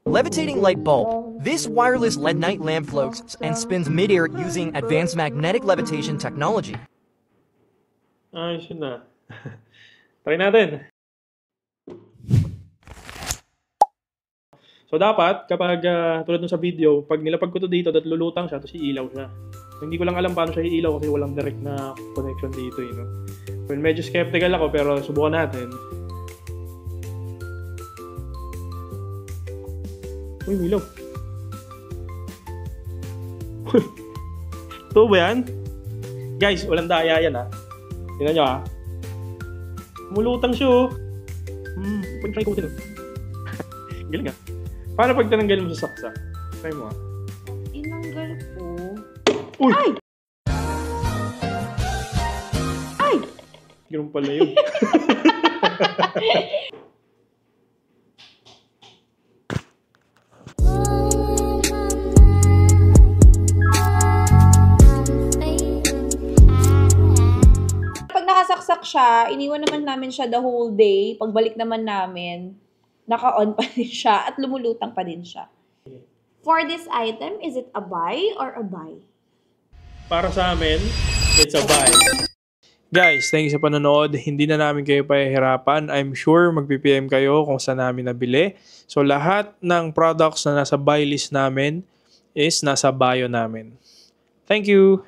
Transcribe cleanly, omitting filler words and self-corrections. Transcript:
Levitating light bulb. This wireless LED night lamp floats and spins mid-air using advanced magnetic levitation technology. Ayos yun na. Try natin. So dapat, kapag tulad nung sa video, pag nilapag ko to dito at lulutang siya, tapos iilaw siya. So, hindi ko lang alam paano siya iilaw kasi walang direct na connection dito. You know? Well, medyo skeptical ako pero subukan natin. Uy, milaw. Ito ba yan? Guys, walang daya yan ha. Tingnan nyo ha. Mulutang siya oh. Pag-try ko din oh. Galing ha. Paano pag tinanggal mo sa saksa? Try mo ha. Tinanggal ko. Uy! Ay! Ay! Ganun pala yun. Pag nakasaksak siya, iniwan naman namin siya the whole day. Pagbalik naman namin, naka-on pa din siya at lumulutang pa din siya. For this item, is it a buy or a buy? Para sa amin, it's a buy. Guys, thank you sa panonood. Hindi na namin kayo pahihirapan. I'm sure mag-PPM kayo kung saan namin nabili. So lahat ng products na nasa buy list namin is nasa bio namin. Thank you!